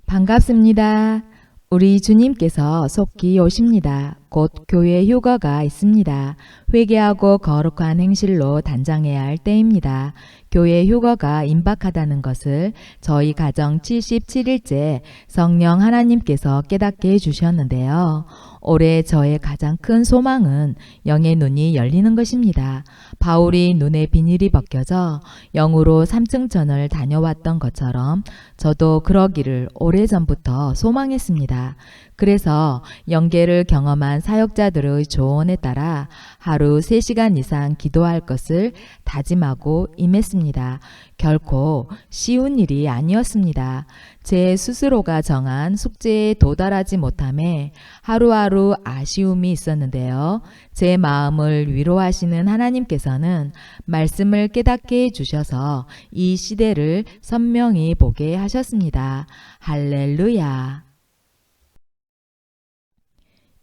반갑습니다. 우리 주님께서 속히 오십니다. 곧 교회 휴거가 있습니다. 회개하고 거룩한 행실로 단장해야 할 때입니다. 교회 휴거가 임박하다는 것을 저희 가정 77일째 성령 하나님께서 깨닫게 해주셨는데요. 올해 저의 가장 큰 소망은 영의 눈이 열리는 것입니다. 바울이 눈의 비닐이 벗겨져 영으로 삼층천을 다녀왔던 것처럼 저도 그러기를 오래전부터 소망했습니다. 그래서 영계를 경험한 사역자들의 조언에 따라 하루 3시간 이상 기도할 것을 다짐하고 임했습니다. 결코 쉬운 일이 아니었습니다. 제 스스로가 정한 숙제에 도달하지 못함에 하루하루 아쉬움이 있었는데요. 제 마음을 위로하시는 하나님께서는 말씀을 깨닫게 해주셔서 이 시대를 선명히 보게 하셨습니다. 할렐루야.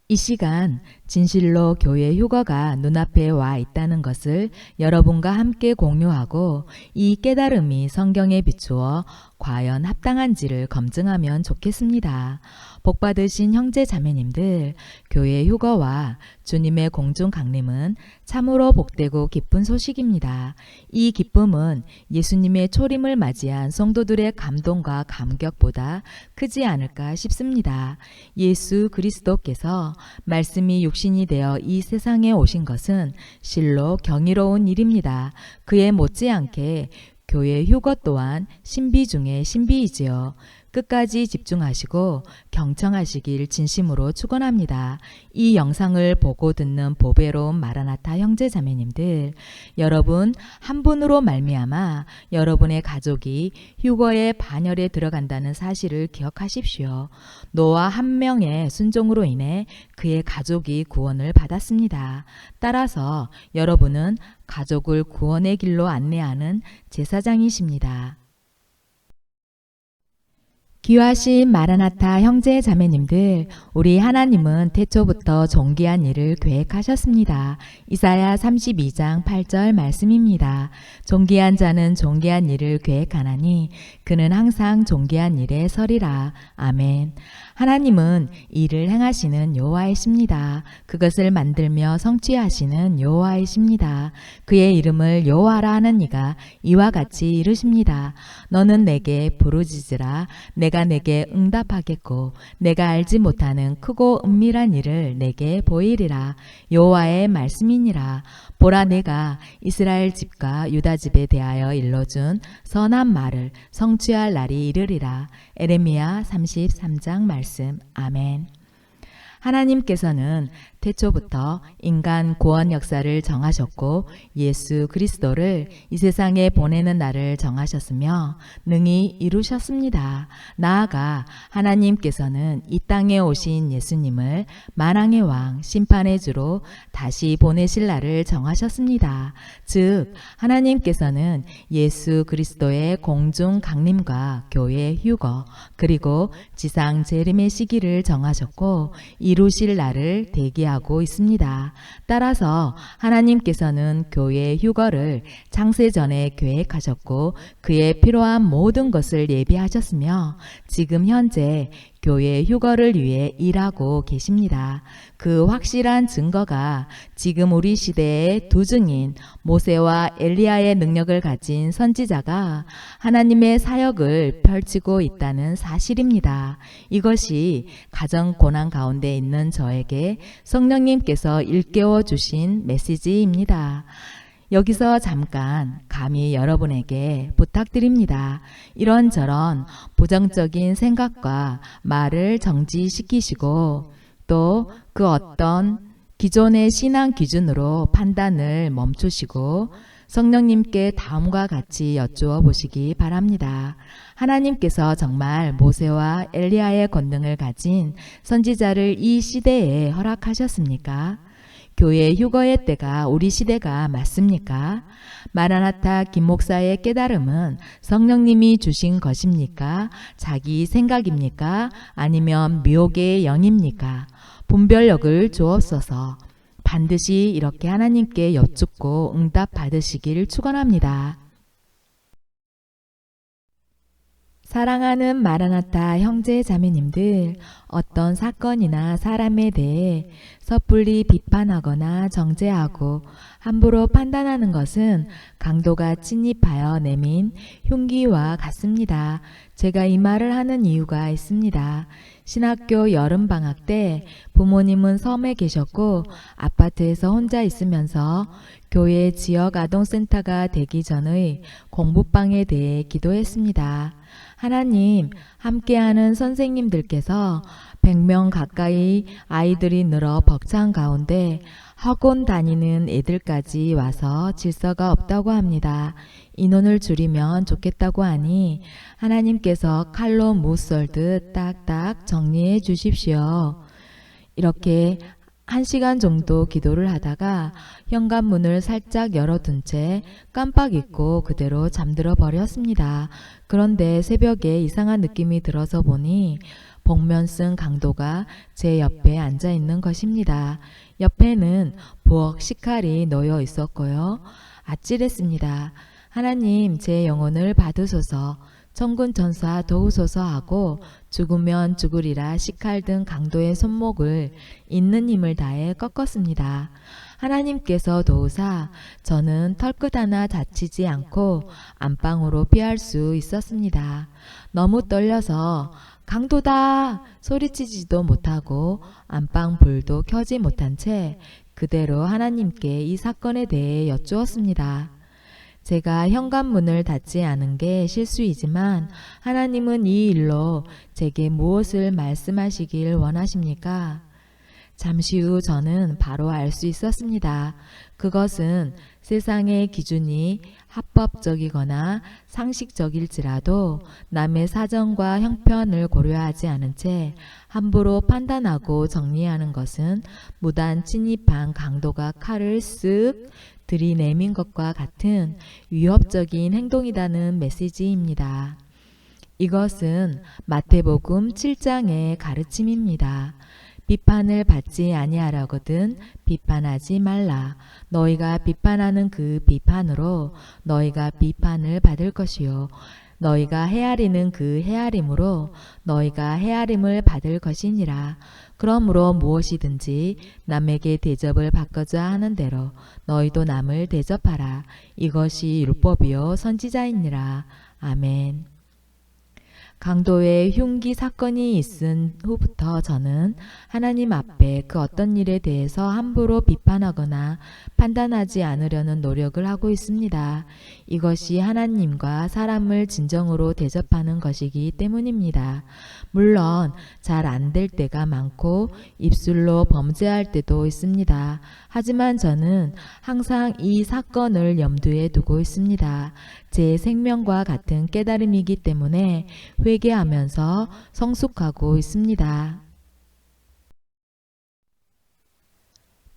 이 시간 진실로 교회 휴거가 눈앞에 와 있다는 것을 여러분과 함께 공유하고 이 깨달음이 성경에 비추어 과연 합당한지를 검증하면 좋겠습니다. 복받으신 형제 자매님들, 교회 휴거와 주님의 공중 강림은 참으로 복되고 기쁜 소식입니다. 이 기쁨은 예수님의 초림을 맞이한 성도들의 감동과 감격보다 크지 않을까 싶습니다. 예수 그리스도께서 말씀이 육신이 되어 이 세상에 오신 것은 실로 경이로운 일입니다. 그에 못지않게 교회 휴거 또한 신비 중의 신비이지요. 끝까지 집중하시고 경청하시길 진심으로 축원합니다. 이 영상을 보고 듣는 보배로운 마라나타 형제 자매님들, 여러분 한 분으로 말미암아 여러분의 가족이 휴거의 반열에 들어간다는 사실을 기억하십시오. 노아 한 명의 순종으로 인해 그의 가족이 구원을 받았습니다. 따라서 여러분은 가족을 구원의 길로 안내하는 제사장이십니다. 귀하신 마라나타 형제 자매님들, 우리 하나님은 태초부터 존귀한 일을 계획하셨습니다. 이사야 32장 8절 말씀입니다. 존귀한 자는 존귀한 일을 계획하나니 그는 항상 존귀한 일에 서리라. 아멘. 하나님은 일을 행하시는 여호와이십니다. 그것을 만들며 성취하시는 여호와이십니다. 그의 이름을 여호와라 하는 이가 이와 같이 이르십니다. 너는 내게 부르짖으라. 내가 내게 응답하겠고 내가 알지 못하는 크고 은밀한 일을 내게 보이리라. 여호와의 말씀이니라. 보라, 내가 이스라엘 집과 유다 집에 대하여 일러준 선한 말을 성취할 날이 이르리라. 에레미야 33장 말씀. 아멘. 하나님께서는 태초부터 인간 구원 역사를 정하셨고 예수 그리스도를 이 세상에 보내는 날을 정하셨으며 능히 이루셨습니다. 나아가 하나님께서는 이 땅에 오신 예수님을 만왕의 왕 심판의 주로 다시 보내실 날을 정하셨습니다. 즉 하나님께서는 예수 그리스도의 공중 강림과 교회 휴거 그리고 지상 재림의 시기를 정하셨고 이루실 날을 대기하고 있습니다. 따라서 하나님께서는 교회 휴거를 창세전에 계획하셨고 그에 필요한 모든 것을 예비하셨으며 지금 현재 교회 휴거를 위해 일하고 계십니다. 그 확실한 증거가 지금 우리 시대의 두 증인 모세와 엘리야의 능력을 가진 선지자가 하나님의 사역을 펼치고 있다는 사실입니다. 이것이 가정 고난 가운데 있는 저에게 성령님께서 일깨워 주신 메시지입니다. 여기서 잠깐 감히 여러분에게 부탁드립니다. 이런저런 부정적인 생각과 말을 정지시키시고 또 그 어떤 기존의 신앙 기준으로 판단을 멈추시고 성령님께 다음과 같이 여쭈어 보시기 바랍니다. 하나님께서 정말 모세와 엘리야의 권능을 가진 선지자를 이 시대에 허락하셨습니까? 교회 휴거의 때가 우리 시대가 맞습니까? 마라나타 김 목사의 깨달음은 성령님이 주신 것입니까? 자기 생각입니까? 아니면 미혹의 영입니까? 분별력을 주옵소서. 반드시 이렇게 하나님께 여쭙고 응답 받으시길 축원합니다. 사랑하는 마라나타 형제 자매님들, 어떤 사건이나 사람에 대해 섣불리 비판하거나 정죄하고 함부로 판단하는 것은 강도가 침입하여 내민 흉기와 같습니다. 제가 이 말을 하는 이유가 있습니다. 신학교 여름방학 때 부모님은 섬에 계셨고 아파트에서 혼자 있으면서 교회 지역 아동센터가 되기 전의 공부방에 대해 기도했습니다. 하나님, 함께하는 선생님들께서 100명 가까이 아이들이 늘어 벅찬 가운데 학원 다니는 애들까지 와서 질서가 없다고 합니다. 인원을 줄이면 좋겠다고 하니 하나님께서 칼로 못 썰듯 딱딱 정리해 주십시오. 이렇게 1시간 정도 기도를 하다가 현관문을 살짝 열어둔 채 깜빡 잊고 그대로 잠들어 버렸습니다. 그런데 새벽에 이상한 느낌이 들어서 보니 복면 쓴 강도가 제 옆에 앉아 있는 것입니다. 옆에는 부엌 식칼이 놓여 있었고요. 아찔했습니다. 하나님, 제 영혼을 받으소서, 천군천사 도우소서 하고 죽으면 죽으리라 식칼 든 강도의 손목을 있는 힘을 다해 꺾었습니다. 하나님께서 도우사 저는 털끝 하나 다치지 않고 안방으로 피할 수 있었습니다. 너무 떨려서 강도다! 소리치지도 못하고 안방 불도 켜지 못한 채 그대로 하나님께 이 사건에 대해 여쭈었습니다. 제가 현관문을 닫지 않은 게 실수이지만 하나님은 이 일로 제게 무엇을 말씀하시길 원하십니까? 잠시 후 저는 바로 알 수 있었습니다. 그것은 세상의 기준이 합법적이거나 상식적일지라도 남의 사정과 형편을 고려하지 않은 채 함부로 판단하고 정리하는 것은 무단 침입한 강도가 칼을 쓱 들이내민 것과 같은 위협적인 행동이라는 메시지입니다. 이것은 마태복음 7장의 가르침입니다. 비판을 받지 아니하려거든 비판하지 말라. 너희가 비판하는 그 비판으로 너희가 비판을 받을 것이요 너희가 헤아리는 그 헤아림으로 너희가 헤아림을 받을 것이니라. 그러므로 무엇이든지 남에게 대접을 받고자 하는 대로 너희도 남을 대접하라. 이것이 율법이요 선지자이니라. 아멘. 강도의 흉기 사건이 있은 후부터 저는 하나님 앞에 그 어떤 일에 대해서 함부로 비판하거나 판단하지 않으려는 노력을 하고 있습니다. 이것이 하나님과 사람을 진정으로 대접하는 것이기 때문입니다. 물론 잘 안 될 때가 많고 입술로 범죄할 때도 있습니다. 하지만 저는 항상 이 사건을 염두에 두고 있습니다. 제 생명과 같은 깨달음이기 때문에 회개하면서 성숙하고 있습니다.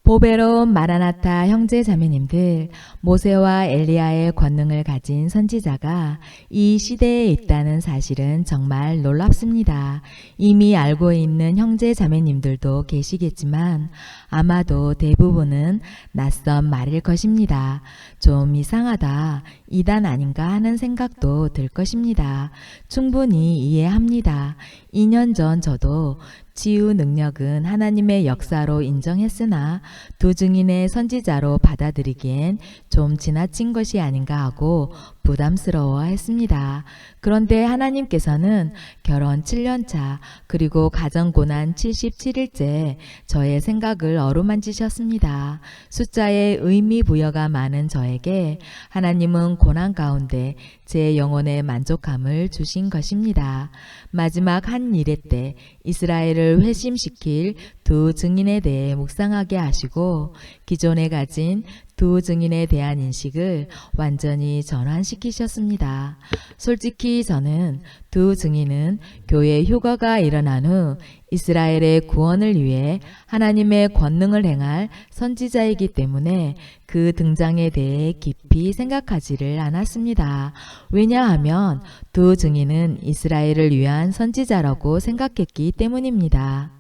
보배로운 마라나타 형제 자매님들, 모세와 엘리야의 권능을 가진 선지자가 이 시대에 있다는 사실은 정말 놀랍습니다. 이미 알고 있는 형제 자매님들도 계시겠지만 아마도 대부분은 낯선 말일 것입니다. 좀 이상하다, 이단 아닌가 하는 생각도 들 것입니다. 충분히 이해합니다. 2년 전 저도 치유 능력은 하나님의 역사로 인정했으나 두 증인의 선지자로 받아들이기엔 좀 지나친 것이 아닌가 하고 부담스러워했습니다. 그런데 하나님께서는 결혼 7년차 그리고 가정고난 77일째 저의 생각을 어루만지셨습니다. 숫자에 의미 부여가 많은 저에게 하나님은 고난 가운데 제 영혼의 만족함을 주신 것입니다. 마지막 한 일회 때 이스라엘을 회심시킬 두 증인에 대해 묵상하게 하시고 기존에 가진 두 증인에 대한 인식을 완전히 전환시키셨습니다. 솔직히 저는 두 증인은 교회 휴거가 일어난 후 이스라엘의 구원을 위해 하나님의 권능을 행할 선지자이기 때문에 그 등장에 대해 깊이 생각하지를 않았습니다. 왜냐하면 두 증인은 이스라엘을 위한 선지자라고 생각했기 때문입니다.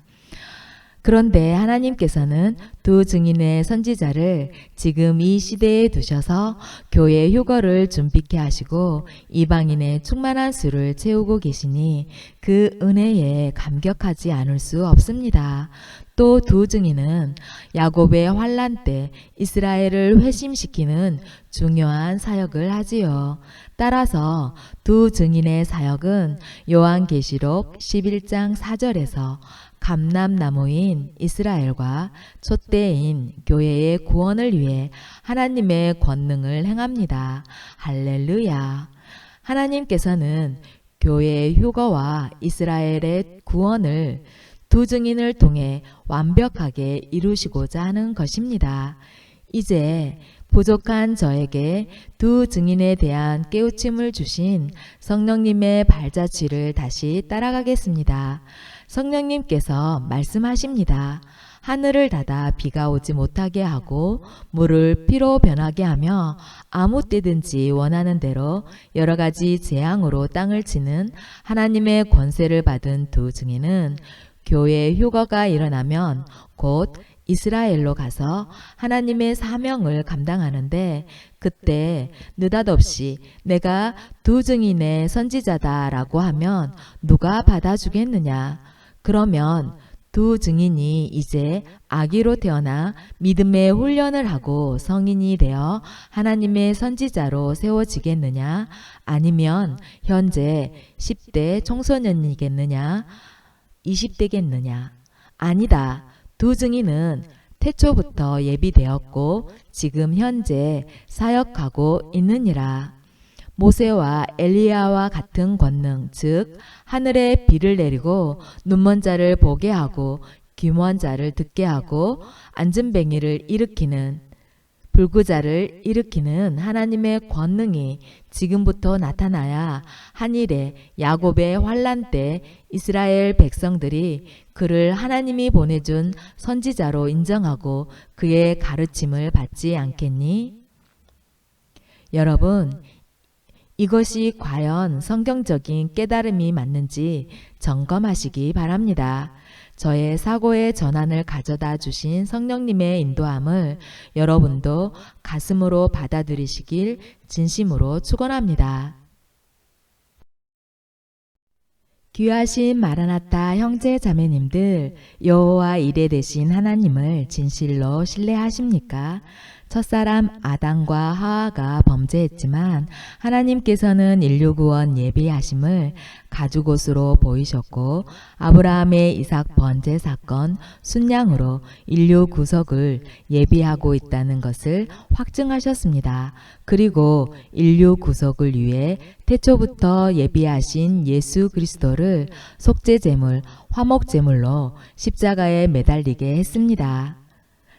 그런데 하나님께서는 두 증인의 선지자를 지금 이 시대에 두셔서 교회 휴거를 준비케 하시고 이방인의 충만한 수를 채우고 계시니 그 은혜에 감격하지 않을 수 없습니다. 또 두 증인은 야곱의 환난 때 이스라엘을 회심시키는 중요한 사역을 하지요. 따라서 두 증인의 사역은 요한계시록 11장 4절에서 감람나무인 이스라엘과 촛대인 교회의 구원을 위해 하나님의 권능을 행합니다. 할렐루야. 하나님께서는 교회의 휴거와 이스라엘의 구원을 두 증인을 통해 완벽하게 이루시고자 하는 것입니다. 이제 부족한 저에게 두 증인에 대한 깨우침을 주신 성령님의 발자취를 다시 따라가겠습니다. 성령님께서 말씀하십니다. 하늘을 닫아 비가 오지 못하게 하고 물을 피로 변하게 하며 아무 때든지 원하는 대로 여러 가지 재앙으로 땅을 치는 하나님의 권세를 받은 두 증인은 교회 휴거가 일어나면 곧 이스라엘로 가서 하나님의 사명을 감당하는데 그때 느닷없이 내가 두 증인의 선지자다라고 하면 누가 받아주겠느냐? 그러면 두 증인이 이제 아기로 태어나 믿음의 훈련을 하고 성인이 되어 하나님의 선지자로 세워지겠느냐? 아니면 현재 10대 청소년이겠느냐? 20대겠느냐? 아니다. 두 증인은 태초부터 예비되었고 지금 현재 사역하고 있느니라. 모세와 엘리야와 같은 권능, 즉 하늘에 비를 내리고 눈먼 자를 보게 하고 귀머한 자를 듣게 하고 앉은뱅이를 일으키는 불구자를 일으키는 하나님의 권능이 지금부터 나타나야 한일에 야곱의 환난 때 이스라엘 백성들이 그를 하나님이 보내준 선지자로 인정하고 그의 가르침을 받지 않겠니? 여러분, 이것이 과연 성경적인 깨달음이 맞는지 점검하시기 바랍니다. 저의 사고의 전환을 가져다 주신 성령님의 인도함을 여러분도 가슴으로 받아들이시길 진심으로 축원합니다. 귀하신 마라나타 형제 자매님들, 여호와 이레 되신 하나님을 진실로 신뢰하십니까? 첫사람 아담과 하와가 범죄했지만 하나님께서는 인류 구원 예비하심을 가죽옷으로 보이셨고 아브라함의 이삭 번제 사건 순양으로 인류 구속을 예비하고 있다는 것을 확증하셨습니다. 그리고 인류 구속을 위해 태초부터 예비하신 예수 그리스도를 속죄제물, 화목제물로 십자가에 매달리게 했습니다.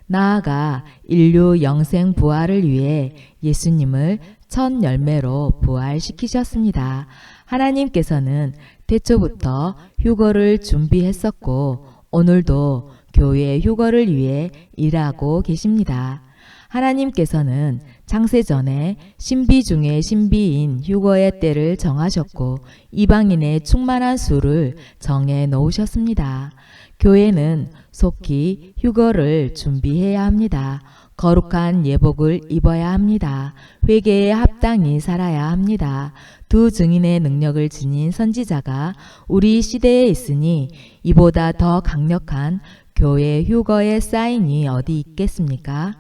나아가 인류 영생 부활을 위해 예수님을 첫 열매로 부활시키셨습니다. 하나님께서는 태초부터 휴거를 준비했었고 오늘도 교회의 휴거를 위해 일하고 계십니다. 하나님께서는 창세전에 신비 중에 신비인 휴거의 때를 정하셨고 이방인의 충만한 수를 정해 놓으셨습니다. 교회는 속히 휴거를 준비해야 합니다. 거룩한 예복을 입어야 합니다. 회개에 합당히 살아야 합니다. 두 증인의 능력을 지닌 선지자가 우리 시대에 있으니 이보다 더 강력한 교회 휴거의 사인이 어디 있겠습니까?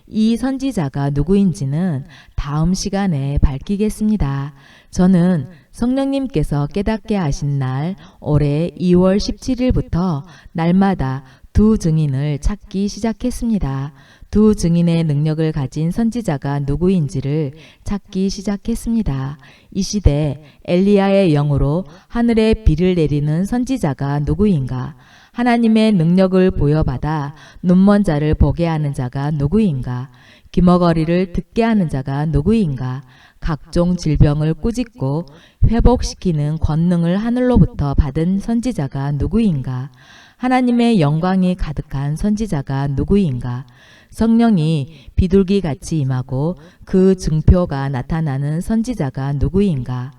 이 선지자가 누구인지는 다음 시간에 밝히겠습니다. 저는 성령님께서 깨닫게 하신 날 올해 2월 17일부터 날마다 두 증인을 찾기 시작했습니다. 두 증인의 능력을 가진 선지자가 누구인지를 찾기 시작했습니다. 이 시대 엘리야의 영으로 하늘에 비를 내리는 선지자가 누구인가? 하나님의 능력을 부여받아 눈먼 자를 보게 하는 자가 누구인가? 귀머거리를 듣게 하는 자가 누구인가? 각종 질병을 꾸짖고 회복시키는 권능을 하늘로부터 받은 선지자가 누구인가? 하나님의 영광이 가득한 선지자가 누구인가? 성령이 비둘기같이 임하고 그 증표가 나타나는 선지자가 누구인가?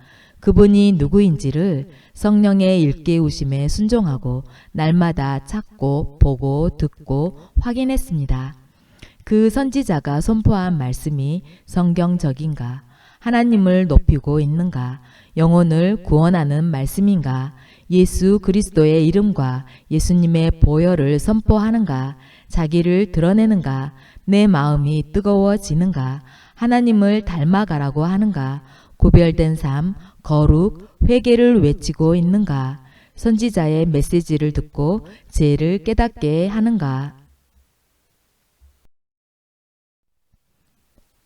그분이 누구인지를 성령의 일깨우심에 순종하고 날마다 찾고 보고 듣고 확인했습니다. 그 선지자가 선포한 말씀이 성경적인가? 하나님을 높이고 있는가? 영혼을 구원하는 말씀인가? 예수 그리스도의 이름과 예수님의 보혈을 선포하는가? 자기를 드러내는가? 내 마음이 뜨거워지는가? 하나님을 닮아가라고 하는가? 구별된 삶, 거룩, 회개를 외치고 있는가? 선지자의 메시지를 듣고 죄를 깨닫게 하는가?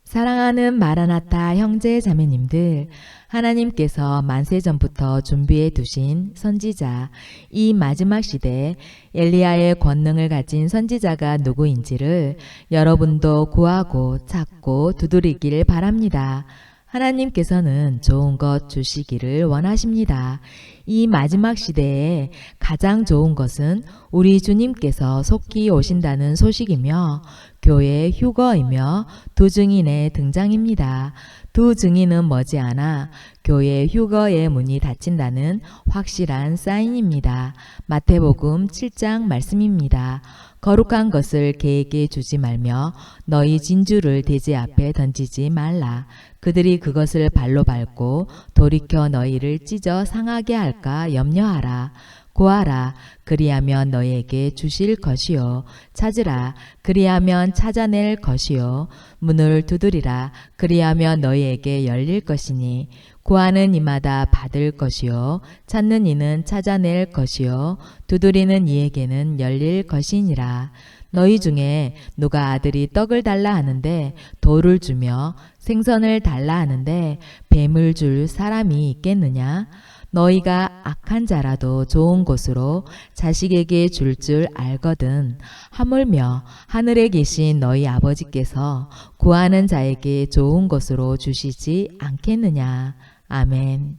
사랑하는 마라나타 형제 자매님들, 하나님께서 만세전부터 준비해 두신 선지자, 이 마지막 시대에 엘리야의 권능을 가진 선지자가 누구인지를 여러분도 구하고 찾고 두드리길 바랍니다. 하나님께서는 좋은 것 주시기를 원하십니다. 이 마지막 시대에 가장 좋은 것은 우리 주님께서 속히 오신다는 소식이며 교회의 휴거이며 두 증인의 등장입니다. 두 증인은 머지않아 교회 휴거의 문이 닫힌다는 확실한 사인입니다. 마태복음 7장 말씀입니다. 거룩한 것을 개에게 주지 말며 너희 진주를 돼지 앞에 던지지 말라. 그들이 그것을 발로 밟고 돌이켜 너희를 찢어 상하게 할까 염려하라. 구하라. 그리하면 너희에게 주실 것이요. 찾으라. 그리하면 찾아낼 것이요. 문을 두드리라. 그리하면 너희에게 열릴 것이니 구하는 이마다 받을 것이요. 찾는 이는 찾아낼 것이요. 두드리는 이에게는 열릴 것이니라. 너희 중에 누가 아들이 떡을 달라 하는데 돌을 주며 생선을 달라 하는데 뱀을 줄 사람이 있겠느냐? 너희가 악한 자라도 좋은 곳으로 자식에게 줄 알거든. 하물며 하늘에 계신 너희 아버지께서 구하는 자에게 좋은 것으로 주시지 않겠느냐. 아멘.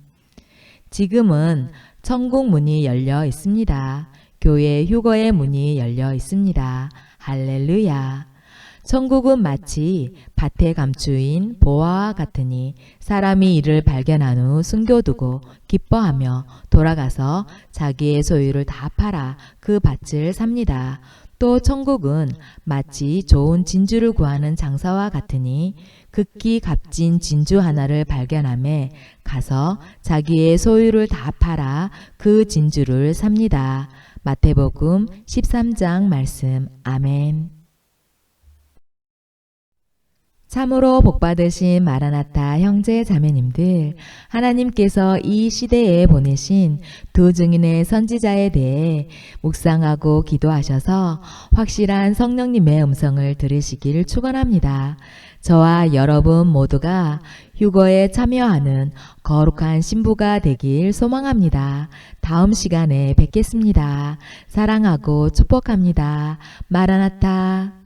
지금은 천국 문이 열려 있습니다. 교회 휴거의 문이 열려 있습니다. 할렐루야. 천국은 마치 밭에 감추인 보화와 같으니 사람이 이를 발견한 후 숨겨두고 기뻐하며 돌아가서 자기의 소유를 다 팔아 그 밭을 삽니다. 또 천국은 마치 좋은 진주를 구하는 장사와 같으니 극히 값진 진주 하나를 발견함에 가서 자기의 소유를 다 팔아 그 진주를 삽니다. 마태복음 13장 말씀. 아멘. 참으로 복받으신 마라나타 형제 자매님들, 하나님께서 이 시대에 보내신 두 증인의 선지자에 대해 묵상하고 기도하셔서 확실한 성령님의 음성을 들으시길 축원합니다. 저와 여러분 모두가 휴거에 참여하는 거룩한 신부가 되길 소망합니다. 다음 시간에 뵙겠습니다. 사랑하고 축복합니다. 마라나타.